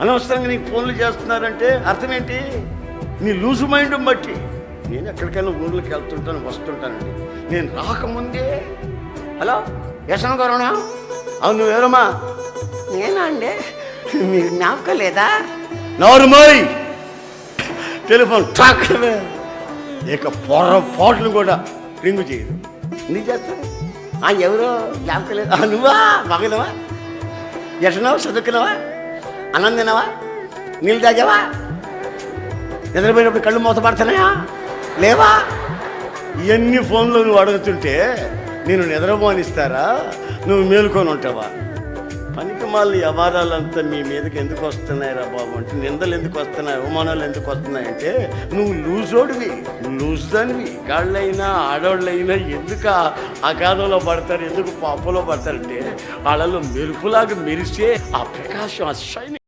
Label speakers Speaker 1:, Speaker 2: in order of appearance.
Speaker 1: అనవసరంగా నీకు ఫోన్లు చేస్తున్నారంటే అర్థం ఏంటి? నీ లూజు మైండ్ బట్టి. నేను ఎక్కడికైనా ఊళ్ళకి వెళ్తుంటాను, వస్తుంటానండి. నేను రాకముందే హలో యశన గారునా? అవును, నువ్వెవరమ్మా?
Speaker 2: నేనా అండి? మీరు జ్ఞాపకం లేదా?
Speaker 1: నోరుమోయ్, టెలిఫోన్ ట్రాక్. ఇక పొరపాట్లు కూడా రింగు చేయదు. ఎందుకు చేస్తాను?
Speaker 2: ఎవరో జ్ఞాపకం లేదా?
Speaker 1: నువ్వా? మగనవా? యశనవా? చదువుకున్నావా? అన్నం తిన్నావా? నీళ్ళు తాగావా? నిద్రపోయినప్పుడు కళ్ళు మూతపడుతున్నాయా లేవా? ఇవన్నీ ఫోన్లో నువ్వు అడుగుతుంటే నేను నిద్రపోనిస్తారా? నువ్వు మేలుకొని ఉంటావా? పనికి మాలిన వ్యవహారాలంతా మీ మీదకి ఎందుకు వస్తున్నాయిరా బాబు అంటే, నిందలు ఎందుకు వస్తున్నాయి, అవమానాలు ఎందుకు వస్తున్నాయంటే నువ్వు లూజోడివి, లూజ్ దానివి. గాళ్ళైనా ఆడవాళ్ళైనా ఎందుకు అగాధంలో పడతారు, ఎందుకు పాపలో పడతారంటే వాళ్ళలో మెరుపులాగా మెరిసే ఆ ప్రకాశం, ఆ షైనింగ్.